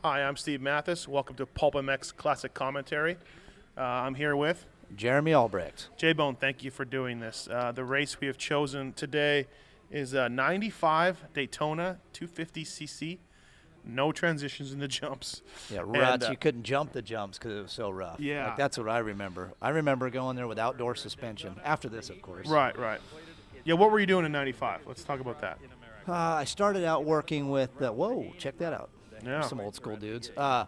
Hi, I'm Steve Matthes. Welcome to PulpMX Classic Commentary. I'm here with Jeremy Albrecht. J-Bone. Thank you for doing this. The race we have chosen today is 95 Daytona 250cc. No transitions in the jumps. Yeah, ruts. You couldn't jump the jumps because it was so rough. Yeah. Like, that's what I remember. I remember going there with outdoor suspension. After this, of course. Right. Yeah, what were you doing in 95? Let's talk about that. I started out working with, whoa, check that out. Yeah. Some old school dudes. That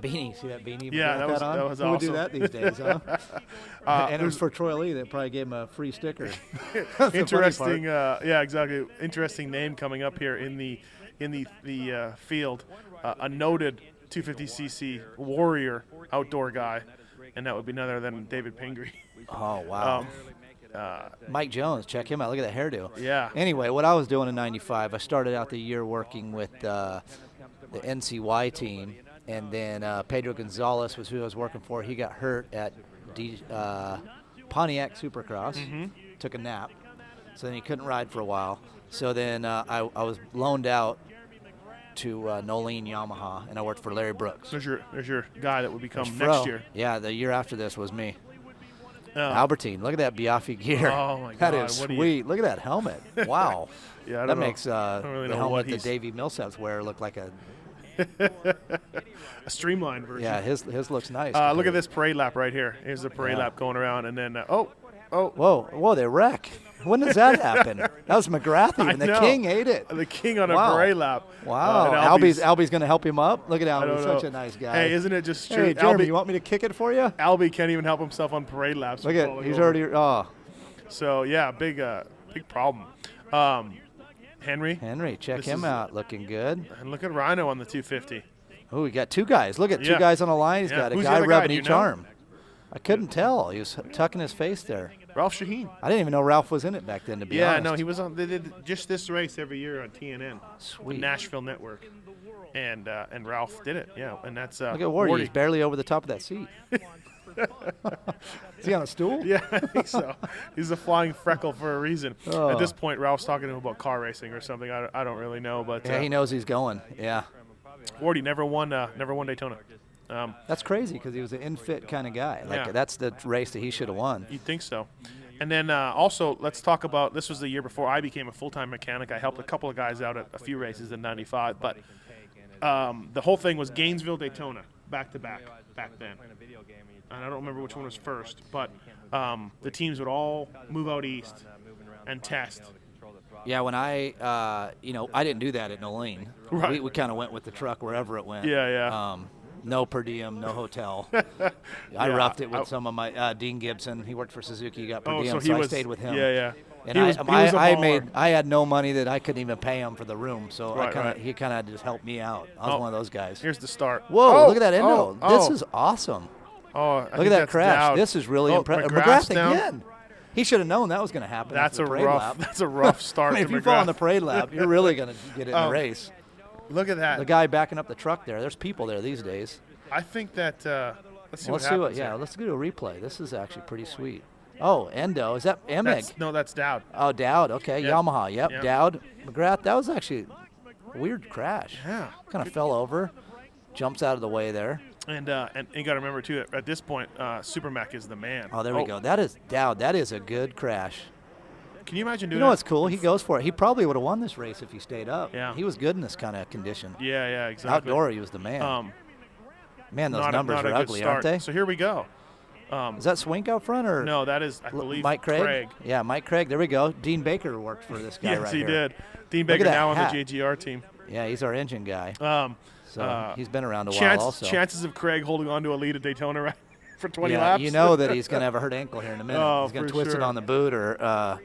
beanie, see that beanie? Yeah, that was awesome. Who would do that these days, huh? And it was for Troy Lee. That probably gave him a free sticker. Interesting. Yeah, exactly. Interesting name coming up here in the field. A noted 250cc warrior outdoor guy, and that would be none other than David Pingree. Oh, wow. Mike Jones, check him out. Look at that hairdo. Yeah. Anyway, what I was doing in 95, I started out the year working with the NCY team, and then Pedro Gonzalez was who I was working for. He got hurt at Pontiac Supercross, took a nap, so then he couldn't ride for a while. So then I was loaned out to Nolene Yamaha, and I worked for Larry Brooks. There's your guy that would become next year. Yeah, the year after this was me. Oh. Albertine, look at that Biaffi gear. Oh my God, that is sweet. Look at that helmet. Wow. Yeah, that makes I don't really the know helmet that Davey Millsaps wear look like a streamlined version. Yeah, his looks nice. Look at this parade lap right here. Here's the parade lap going around, and then whoa, they wreck. When does that happen? That was McGrath even. The King ate it. The King on a parade lap. Wow. Albie's going to help him up. Look at Albie. Such a nice guy. Hey, isn't it just true? Hey, Jeremy, you want me to kick it for you? Albie can't even help himself on parade laps. Look at he's already. Oh. So yeah, big problem. Henry, check him out. Looking good. And look at Rhino on the 250. Oh, we got two guys. Look at two guys on the line. He's got a guy rubbing each arm. I couldn't tell. He was tucking his face there. Ralph Shaheen. I didn't even know Ralph was in it back then, to be honest. Yeah, no, he was on. They did just this race every year on TNN. Sweet. Nashville Network. And Ralph did it, yeah. And that's look at Wardy. He's barely over the top of that seat. Is he on a stool? Yeah, I think so. He's a flying freckle for a reason. Oh. At this point, Ralph's talking to him about car racing or something. I don't really know, but yeah, he knows he's going. Yeah. Wardy never won Daytona. That's crazy because he was an in-fit kind of guy. Like that's the race that he should have won. You'd think so. And then also, let's talk about, this was the year before I became a full-time mechanic. I helped a couple of guys out at a few races in 95, but the whole thing was Gainesville, Daytona, back-to-back back then. And I don't remember which one was first, but the teams would all move out east and test. Yeah, when I didn't do that at Nolene. Right. We kind of went with the truck wherever it went. Yeah. No per diem, no hotel. I roughed it with some of my Dean Gibson. He worked for Suzuki. He got per diem, so I stayed with him. Yeah. And I had no money that I couldn't even pay him for the room, so he kind of just helped me out. I was one of those guys. Here's the start. Whoa! Look at that endo. This is awesome. Oh, look at that crash. Dowd. This is really impressive. McGrath again. He should have known that was going to happen. That's a rough start. I mean, if you fall on the parade lap, you're really going to get in the race. Look at that. The guy backing up the truck there. There's people there these days. I think that let's see what happens. Let's do a replay. This is actually pretty sweet. Oh, endo. Is that Emig? No, that's Dowd. Oh, Dowd. Okay, yep. Yamaha. Yep. Dowd. McGrath. That was actually a weird crash. Yeah. Kind of fell over. Jumps out of the way there. And you got to remember, too, at this point, Super Mac is the man. Oh, there we go. That is Dowd. That is a good crash. Can you imagine doing that? You know what's cool? He goes for it. He probably would have won this race if he stayed up. Yeah. He was good in this kind of condition. Yeah, exactly. Outdoor, he was the man. Man, those numbers are ugly, aren't they? So here we go. Is that Swink out front? Or no, that is, I believe, Mike Craig? Yeah, Mike Craig. There we go. Dean Baker worked for this guy right here. Yes, he did. Dean Baker now on the JGR team. Yeah, he's our engine guy. So he's been around a while also. Chances of Craig holding on to a lead at Daytona for 20 laps? You know that he's going to have a hurt ankle here in a minute. He's going to twist it on the boot or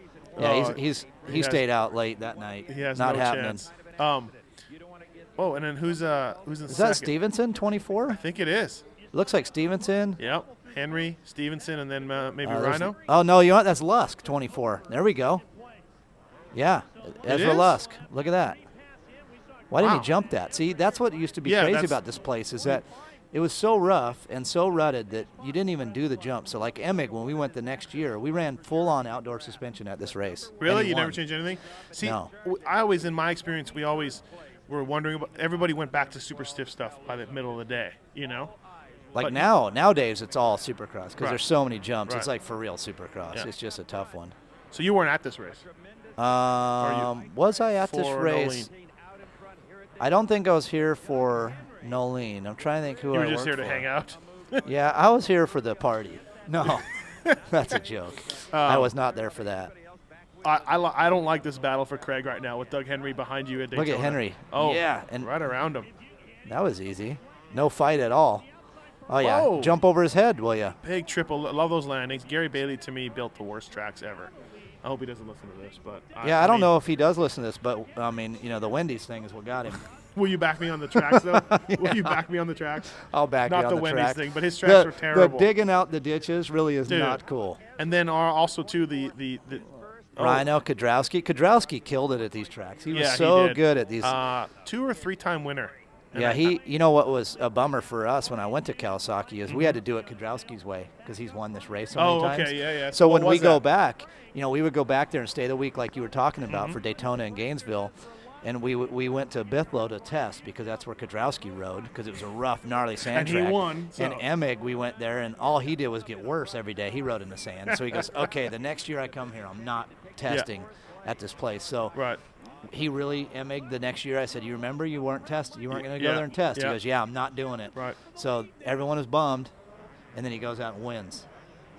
he stayed out late that night. He has Not no happening. chance. And then who's in Is second? that Stevenson, 24? I think it is. Looks like Stevenson. Yep. Henry, Stevenson, and then maybe Rhino. Oh, no, you know what? That's Lusk, 24. There we go. Yeah, Ezra Lusk. Look at that. Why didn't he jump that? See, that's what used to be crazy about this place is that it was so rough and so rutted that you didn't even do the jump. So like Emig, when we went the next year, we ran full-on outdoor suspension at this race. Really? You never changed anything? See, no. I always, in my experience, we were wondering about. Everybody went back to super stiff stuff by the middle of the day. You know. Like But- nowadays it's all Supercross because Right. there's so many jumps. Right. It's like for real Supercross. Yeah. It's just a tough one. So you weren't at this race. Was I at this For race? Nolene. I don't think I was here for Nolene. I'm trying to think who You I were just here worked to for. hang out. Yeah, I was here for the party. No, that's a joke. I was not there for that. I don't like this battle for Craig right now with Doug Henry behind you at Daytona. Look at Henry. Oh, yeah, and right around him. that was easy. No fight at all. Oh yeah, Whoa. jump over his head, will ya? Big triple. Love those landings. Gary Bailey, to me, built the worst tracks ever. I hope he doesn't listen to this, but Yeah, I don't mean, know if he does listen to this, but I mean, the Wendy's thing is what got him. Will you back me on the tracks, though? Will you back me on the tracks? I'll back Not you on the the Wendy's track. thing, but his tracks were terrible. The digging out the ditches really is Dude. not cool. And then also too the Rhino Kiedrowski. Kiedrowski killed it at these tracks. He was yeah, so he did. good at these. 2 or 3 time winner. And Yeah, I- you know what was a bummer for us when I went to Kawasaki is we had to do it Kiedrowski's way because he's won this race so many times. okay, yeah. So What when we was go that? back, we would go back there and stay the week like you were talking about Mm-hmm. for Daytona and Gainesville. And we went to Bithlow to test because that's where Kiedrowski rode because it was a rough, gnarly sand And he track. won, so- And Emig, we went there, and all he did was get worse every day. He rode in the sand. So he goes, okay, the next year I come here, I'm not testing at this place. So Right. he really, Emig, the next year I said, you remember you weren't testing? You weren't going to go Yeah, there and test. yeah. He goes, yeah, I'm not doing it. Right. So everyone was bummed, and then he goes out and wins.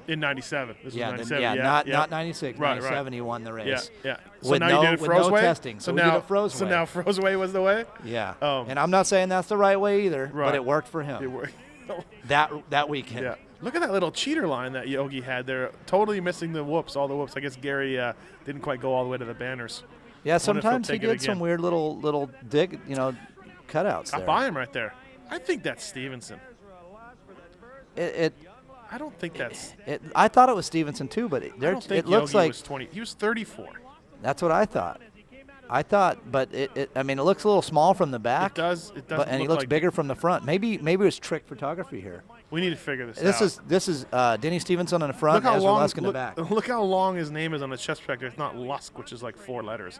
In 97. This Yeah, was then- 97. not 96, Right, 97 he won the Yeah, race. yeah. So With now no- you did it with no Frozeway? testing, so we did now, it Frozeway. So now Frozeway was the way? Yeah. Um, And I'm not saying that's the right way either, Right. but it worked for him It worked. that weekend. Yeah. Look at that little cheater line that Yogi had there. Totally missing the whoops, all the whoops. I guess Gary didn't quite go all the way to the banners. Yeah, Wonder if he'll sometimes he take it did some again. weird little dig, cutouts I there. buy him right there. I think that's Stevenson. It I don't think that's. I thought it was Stevenson too, but I don't think it looks Yogi like was 20. He was 34. that's what I thought. But I mean, it looks a little small from the back. It does. But, and he look looks like bigger from the front. Maybe it was trick photography here. We need to figure this out. This is Denny Stevenson on the front, Look how and Ezra long. Lusk in the back. Look how long his name is on the chest protector. It's not Lusk, which is like 4 letters.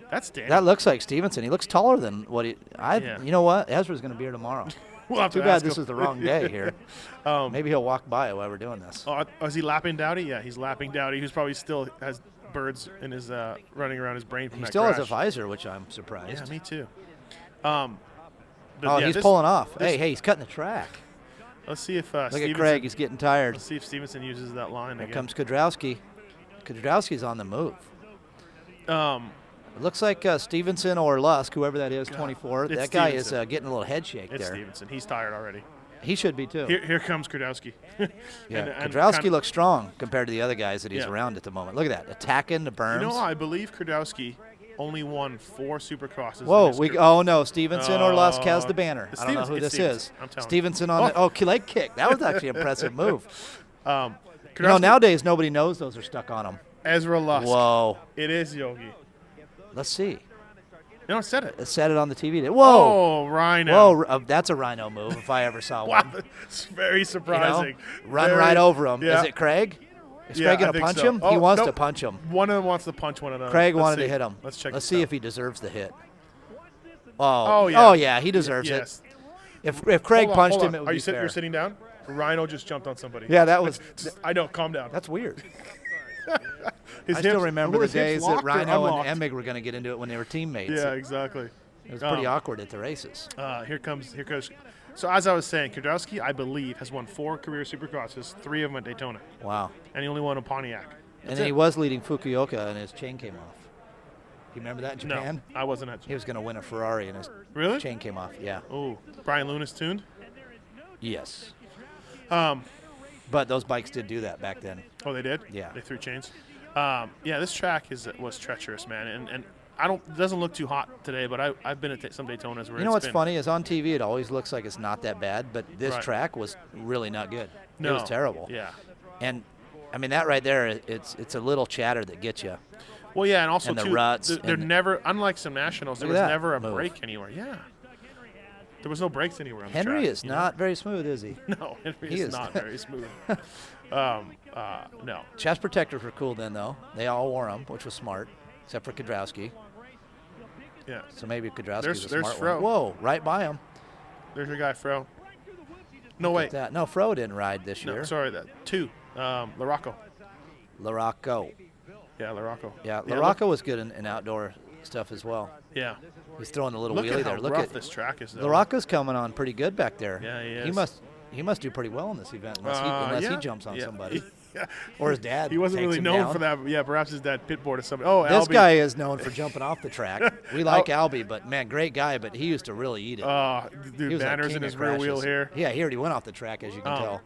That's Danny. That looks like Stevenson. He looks taller than what he. Yeah. You know what? Ezra's going to be here tomorrow. We'll have to Too bad ask this him. is the wrong day here. Maybe he'll walk by while we're doing this. Oh, is he lapping Dowdy? Yeah, he's lapping Dowdy, who's probably still has birds in his running around his brain from He that still crash. has a visor, which I'm surprised. Yeah, me too. He's pulling off. Hey, he's cutting the track. Let's see if Look Stevenson, at Craig. He's getting tired. Let's see if Stevenson uses that line Here again. comes Kiedrowski. Kiedrowski's on the move. It looks like Stevenson or Lusk, whoever that is, 24. it's That guy Stevenson. is getting a little head shake It's there. Stevenson. He's tired already. He should be too. Here comes Kiedrowski. Yeah, and Kiedrowski kinda- looks strong compared to the other guys that he's Yeah. around at the moment. Look at that, attacking the berms. You know, I believe Kiedrowski only won 4 Supercrosses. in Whoa, his career. oh no, Stevenson or Lusk has the banner. It's I don't know who Stevenson. this It's is. Stevenson. I'm telling you. Stevenson on the leg kick. That was actually an impressive move. Kiedrowski- Nowadays nobody knows those are stuck on him. Ezra Lusk. Whoa. It is Yogi. Let's see. No, it said it. It said it on the TV. Whoa. Oh, Rhino. Whoa, that's a Rhino move if I ever saw Wow, one. it's very You know? surprising. Run Very- right over him. Yeah. Is it Craig? Is Yeah, Craig going I to think punch so. him? Oh, He wants no. to punch him. One of them wants to punch one another. Craig Let's wanted see. to hit him. Let's check. Let's this see out. if he deserves the hit. Oh, Oh, yeah. yeah, he deserves Yes. it. If Craig Hold on, punched hold him, on. it would Are be you fair. You're sitting down? Rhino just jumped on somebody. Yeah, that was. I know. Calm down. That's weird. His I still hips- remember were the his hips days that locked or Rhino unlocked? and Emig were going to get into it when they were teammates. Yeah, exactly. It was pretty awkward at the races. Here goes. So as I was saying, Kiedrowski, I believe, has won 4 career Supercrosses, 3 of them at Daytona, Wow. and he only won a Pontiac. And then he was leading Fukuoka, and his chain came off. You remember that in No, Japan? I wasn't at. He was going to win a Ferrari, and his Really? chain came off. Yeah. Oh, Brian Lunas tuned. Yes. Um, But those bikes did do that back then. Oh, they did. Yeah. They threw chains. Yeah, this track was treacherous, man, and it doesn't look too hot today, but I've been at some Daytonas where You know it's what's been, funny is on TV it always looks like it's not that bad, but this Right. track was really not good. No, It was terrible. Yeah. And I mean that right there, it's a little chatter that gets you. Well, yeah, and also And the too, ruts they're and- never, unlike some nationals, there Look was at that never a move. break anywhere. Yeah. There was no breaks anywhere on the Henry track, is you know? not very smooth, is he? No, Henry He is is. not very smooth. No. Chest protectors were cool then, though. They all wore them, which was smart, except for Kiedrowski. Yeah. So maybe Kiedrowski's a There's smart Fro. one. Whoa, right by him. There's your guy, Fro. No, Look wait. at that. No, Fro didn't ride this year. No, sorry, that 2. Larocco. Larocco. Yeah, Larocco. Yeah, Larocco was good in outdoor stuff as well. Yeah. He's throwing a little Look wheelie at there. how Look rough at this track is, though. Larocco's coming on pretty good back there. Yeah, he is. He must do pretty well in this event unless he jumps on somebody. Yeah. Or his dad. He wasn't takes really him known down. for that. But yeah, perhaps his dad pitboarded somebody. Oh, This Albie. guy is known for jumping off the track. We like Albie, but man, great guy. But he used to really eat it. Dude, He was a banners king in his of rear wheel crashes. here. Yeah, he already went off the track, as you can tell.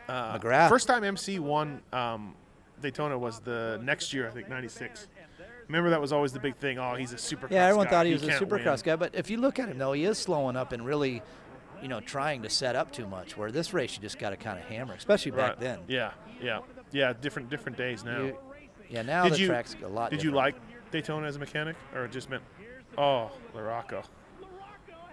Uh, McGrath. First time MC won Daytona was the next year, I think, 96. Remember, that was always the big thing. Oh, he's a supercross Yeah, everyone guy. thought he was a can't supercross win. guy. But if you look at him, though, he is slowing up and really, trying to set up too much. Where this race, you just got to kind of hammer, especially back then. Yeah. Different days now. Now the track's a lot Did different. you like Daytona as a mechanic, or it just meant, oh, Larocco?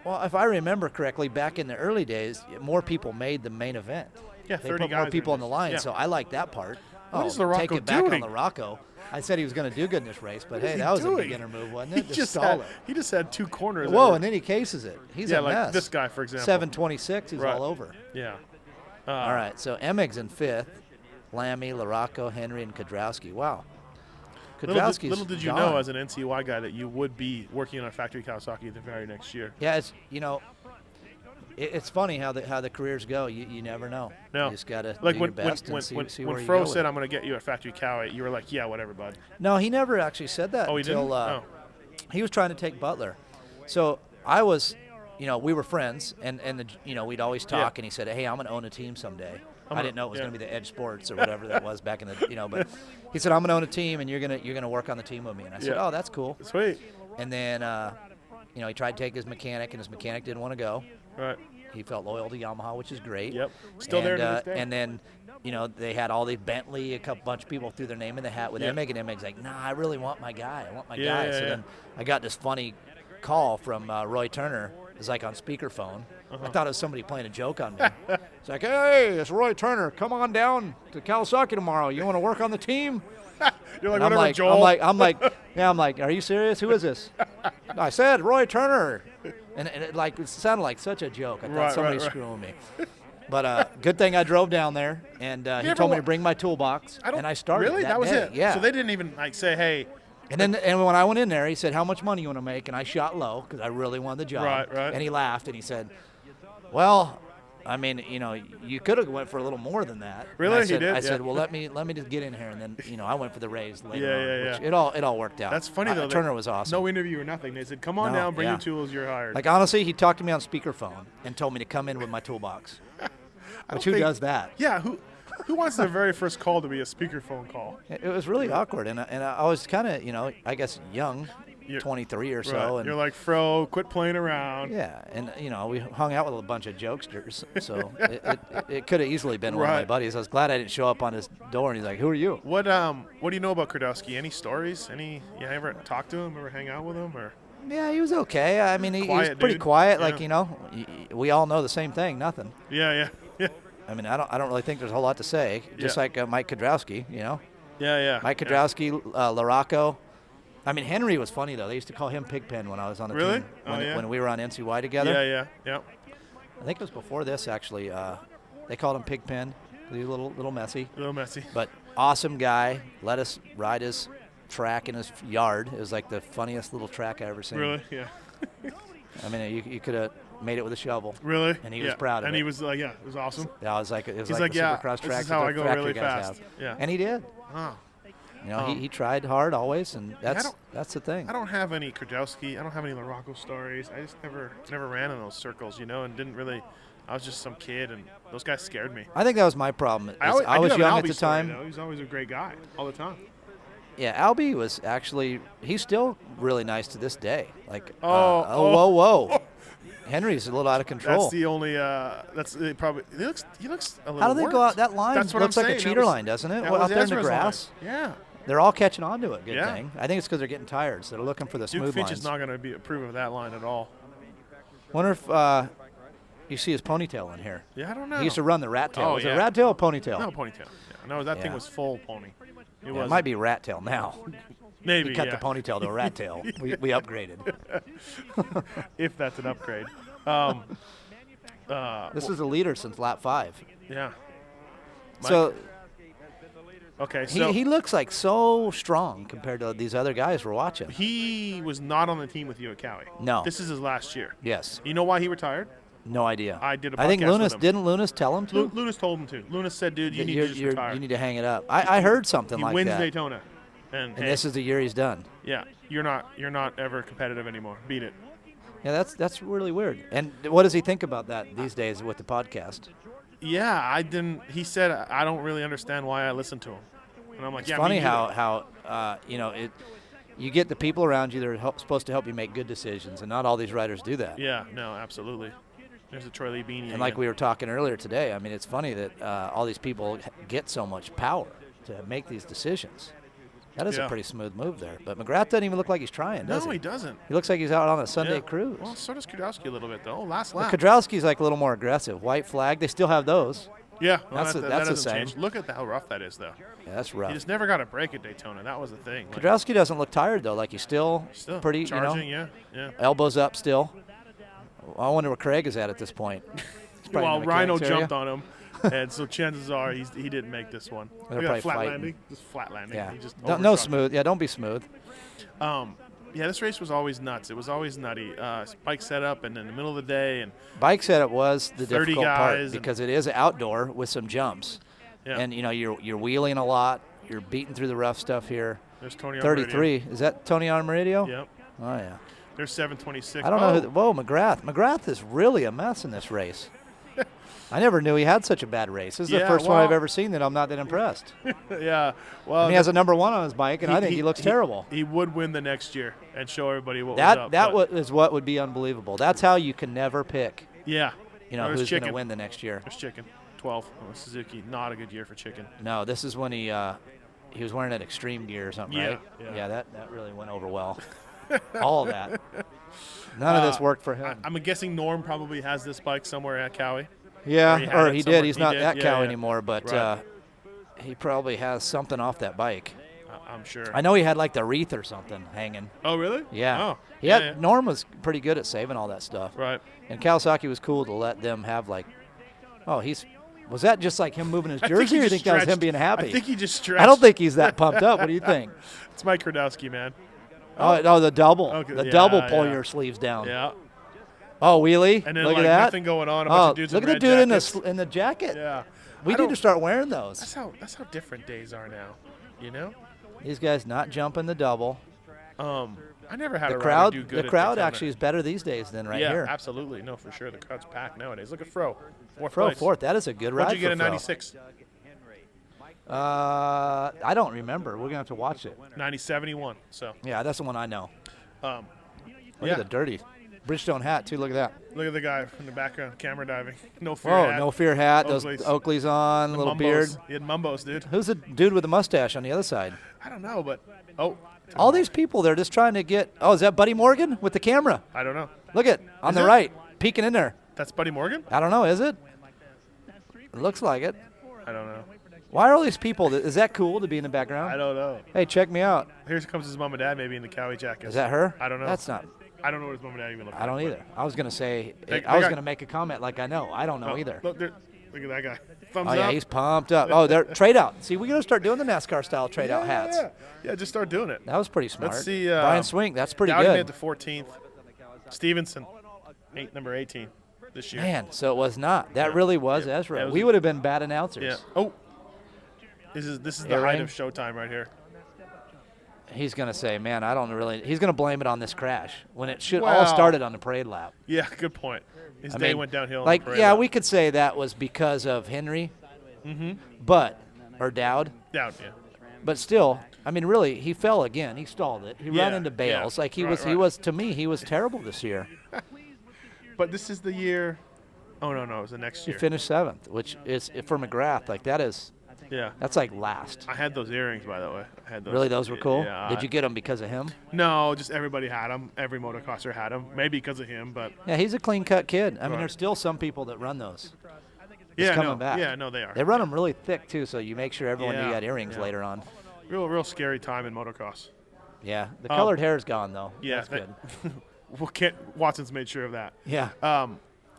Well, if I remember correctly, back in the early days, more people made the main event. Yeah, They 30 put more guys people in on the this. line, Yeah. so I like that part. What is Larocco take it back doing? on Larocco. I said he was going to do good in this race, but What is hey, he that was doing? a beginner move, wasn't it? He just stall it. he just had 2 corners. that Whoa, were- and then he cases it. He's yeah, a like mess. this guy, for example. 726, he's Right. all over. Yeah. All right, so Emmig's in 5th. Lammy, Larocco, Henry, and Kiedrowski. Wow. Kiedrowski's Little did you gone. know as an NCY guy that you would be working on a factory Kawasaki the very next year. Yeah, it's funny how the careers go. You never know. No. You just got to Like do when your best and see where you Fro go with said, it. I'm going to get you a factory cow, you were like, yeah, whatever, bud. No, he never actually said that Oh, he until didn't? Oh. he was trying to take Butler. So I was, we were friends, and we'd always talk, and he said, hey, I'm going to own a team someday. I didn't know it was going to be the Edge Sports or whatever that was back in the, but he said, I'm going to own a team, and you're gonna work on the team with me. And I said, Yeah. oh, that's cool. Sweet. And then, he tried to take his mechanic, and his mechanic didn't want to go. Right. He felt loyal to Yamaha, which is great. Yep. Still there to this day. And then, they had all the Bentley, bunch of people threw their name in the hat with Emmig, and Emmig's like, nah, I really want my guy. I want my guy. So then I got this funny call from Roy Turner. It was like on speakerphone. I thought it was somebody playing a joke on me. It's like, hey, it's Roy Turner. Come on down to Kawasaki tomorrow. You want to work on the team? You're like, And whatever, Joel. I'm like, are you serious? Who is this? I said, Roy Turner. And it sounded like such a joke. I thought somebody was screwing me. But good thing I drove down there, and he told me to bring my toolbox, and I started. Really? That was day. it? Yeah. So they didn't even say, hey. And when I went in there, he said, how much money you want to make? And I shot low because I really wanted the job. Right. And he laughed, and he said, well, I mean, you could have went for a little more than that. Really? And I said, He did? I said, Yeah. well, let me just get in here, and then I went for the raise later Yeah. on. Which it all worked out. That's funny, though. Turner was awesome. No interview or nothing. They said, come on down, bring your tools, you're hired. Like, honestly, he talked to me on speakerphone and told me to come in with my toolbox. Which who does that? Yeah, who wants their very first call to be a speakerphone call? It was really awkward, and I was kind of, I guess, young, 23 or so. Right. And you're like, Fro, quit playing around. yeah, and we hung out with a bunch of jokesters, so it could have easily been one of my buddies. I was glad I didn't show up on his door, and he's like, "Who are you?" What do you know about Kiedrowski? Any stories? You ever talk to him? Ever hang out with him? Or Yeah, he was okay. I mean, he was Quiet pretty dude. quiet. Yeah. Like we all know the same thing. Nothing. Yeah. I mean, I don't really think there's a whole lot to say. Just like Mike Kiedrowski, Yeah. Mike Kiedrowski, Larocco. I mean, Henry was funny, though. They used to call him Pigpen when I was on the Really? team. Oh, yeah? When we were on NCY together. Yeah. I think it was before this, actually. They called him Pigpen. He was a little messy. A little messy. But awesome guy. Let us ride his track in his yard. It was like the funniest little track I ever seen. Really? Yeah. I mean, you could have made it with a shovel. Really? And he was proud of it. And he was like, yeah, it was awesome. Yeah, it was like the like, Supercross this track is how that I go factory really guys fast. have. Yeah. And he did. Oh. He tried hard always, and that's the thing. I don't have any Kiedrowski. I don't have any Larocco stories. I just never ran in those circles, and didn't really. I was just some kid, and those guys scared me. I think that was my problem. I do was have young an at Albie the story, time. though. He was always a great guy, all the time. Yeah, Albie was actually, he's still really nice to this day. Like, whoa. Henry's a little out of control. That's the only. Probably. He looks a little. How do they worse. go out? That line That's what looks I'm like a saying. cheater line, doesn't it? That Out was there in the Ezra's grass. line. Yeah. They're all catching on to it. Good Yeah. thing. I think it's because they're getting tired, so they're looking for the Duke smooth Finch lines. is not going to approve of that line at all. Wonder if you see his ponytail in here. Yeah, I don't know. He used to run the rat tail. Oh, was yeah. it rat tail or ponytail? No, ponytail. Yeah. No, that thing Yeah. was full pony. It might be rat tail now. Maybe, We cut yeah. the ponytail to a rat tail. we upgraded. If that's an upgrade. This is a leader since lap 5. Yeah. So Okay, so he looks like so strong compared to these other guys we're watching. he was not on the team with you at Cowie. No. This is his last year. Yes. You know why he retired? No idea. I did a I think podcast with Lunas him. didn't Lunas tell him to? Lunas told him to. Lunas said, dude, you need to just retire. You need to hang it up. I heard something He like wins that. Daytona. And hey, this is the year he's done. yeah, you're not ever competitive anymore. Beat it. Yeah, that's really weird. And what does he think about that these days with the podcast? Yeah, I didn't. He said, I don't really understand why I listen to him. And I'm like, It's yeah, funny me neither. how you get the people around you that are supposed to help you make good decisions, and not all these riders do that. Yeah, no, absolutely. There's a Troy Lee beanie. And like we were talking earlier today, I mean, it's funny that all these people get so much power to make these decisions. That is a pretty smooth move there. But McGrath doesn't even look like he's trying, does he? No, he doesn't. He looks like he's out on a Sunday cruise. Well, so does Kiedrowski a little bit, though. Last lap. Kiedrowski's like a little more aggressive. White flag, they still have those. Yeah, well, That's that the doesn't same. change. Look at how rough that is, though. Yeah, that's He rough. just never got a break at Daytona. That was the thing. Like, Kiedrowski doesn't look tired, though. Like he's still pretty, charging, yeah. elbows up still. I wonder where Craig is at this point. He's probably in Well, the Rhino mechanics area. jumped on him, and so chances are he didn't make this one. They're Look at that probably flat fighting. landing. Just flat landing. Yeah. He just No overshot. smooth. Yeah, don't be smooth. Yeah, this race was always nuts. It was always nutty. Bike setup, and in the middle of the day, and Bike setup was the 30 difficult part guys because it is outdoor with some jumps. yeah. And, you're wheeling a lot. You're beating through the rough stuff here. There's Tony on 33. Is that Tony on radio? Yep. Oh, yeah. There's 726. I don't know. Whoa, McGrath. McGrath is really a mess in this race. I never knew he had such a bad race. This is the Yeah, first one well- I've ever seen that I'm not that impressed. Yeah. Well, And he has a number 1 on his bike, and I think he looks terrible. He would win the next year and show everybody what was That up. that but- is what would be unbelievable. That's how you can never pick, Yeah. There's who's going to chicken. win the next year. There's chicken. 12. Suzuki. Not a good year for chicken. No, this is when he was wearing that extreme gear or something, Yeah, right? yeah. That really went over well. All of that. None of this worked for him. I'm guessing Norm probably has this bike somewhere at Cowie. Yeah, Or he had or it he somewhere. did. He's He not did, at yeah, Cow yeah. anymore, but Right. he probably has something off that bike. I'm sure. I know he had like the wreath or something hanging. Oh, really? Yeah. Oh, Yeah. Norm was pretty good at saving all that stuff. Right. And Kawasaki was cool to let them have like, was that just like him moving his I think jersey, he or you just think that was him stretched. being happy? I think he just stretched. I don't think he's that pumped up. What do you think? It's Mike Kiedrowski, man. Oh, the double. Okay, The yeah, double pull yeah. your sleeves down. Yeah. Oh, wheelie. And then Look like at that. nothing going on. A bunch of dudes look in at red the dude jackets. in the jacket. Yeah. We I need don't- to start wearing those. That's how different days are now. You know. These guys not jumping the double. I never had The a crowd, rider do good the at crowd Daytona. actually is better these days than right yeah, here. absolutely. No, for sure. The crowd's packed nowadays. Look at Fro. Fourth Fro place. fourth. That is a good ride What'd you get for in Fro. 96? I don't remember. We're gonna have to watch it. 90-71. So. Yeah, that's the one I know. Um, Look yeah. at the dirty Bridgestone hat too. Look at that. Look at the guy in the background, camera diving. No fear. Oh, hat. no fear hat. Those Oakley's. Oakley's on, The little Mumbos. beard. He had Mumbos, dude. Who's the dude with the mustache on the other side? I don't know, but All these people, they're just trying to get. Oh, is that Buddy Morgan with the camera? I don't know. Look at on Is the it? right, peeking in there. That's Buddy Morgan? I don't know. Is it? It looks like it. I don't know. Why are all these people? Is that cool to be in the background? I don't know. Hey, check me out. Here comes his mom and dad, maybe in the Cowie jacket. Is that her? I don't know. That's not. I don't know what his mom and dad even look like. I don't but- either. I was gonna say. They I was got- gonna make a comment like I know. I don't know Oh, either. Look at that guy. Thumbs Oh up. yeah, he's pumped up. Oh, they're trade out. See, we're gonna start doing the NASCAR style trade out hats. Yeah, just start doing it. That was pretty smart. Let's see. Brian Swink. That's pretty Dowdy made good. the 14th. Stevenson, number 18 this year. Man, so it was not. That really was Ezra. Yeah, it was We a- would have been bad announcers. Yeah. Oh. This is the Earring? height of Showtime right here. He's gonna say, man, I don't really. He's gonna blame it on this crash when it should all Well- started on the parade lap. Yeah, good point. His I day mean, went downhill. Like, on the parade yeah, lap. we could say that was because of Henry, but or Dowd, Down, yeah. but still, I mean, really, he fell again. He stalled it. He ran Yeah, into bales. yeah. Like he Right, was. He right. was to me. He was terrible this year. But this is the year. Oh no, it was the next He year. finished 7th, which is for McGrath. Like that is. Yeah. That's like last. I had those earrings, by the way. I had those. Really, those were cool. Yeah. Did you get them because of him? No, just everybody had them. Every motocrosser had them. Maybe because of him, but Yeah, he's a clean-cut kid. I mean, Right. there's still some people that run those. yeah, coming no, back. yeah, no, they are. They run them really thick too, so you make sure everyone knew you Yeah, had earrings yeah. later on. Real scary time in motocross. Yeah, the colored hair's gone, though. Yeah. That's good. Watson's made sure of that. Yeah.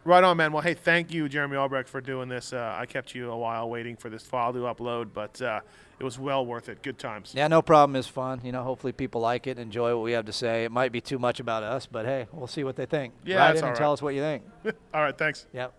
Right on, man. Well, hey, thank you, Jeremy Albrecht, for doing this. I kept you a while waiting for this file to upload, but it was well worth it. Good times. Yeah, no problem. It's fun. Hopefully people like it, enjoy what we have to say. It might be too much about us, but hey, we'll see what they think. Yeah, Write that's in and all tell right. us what you think. All right, thanks. Yep.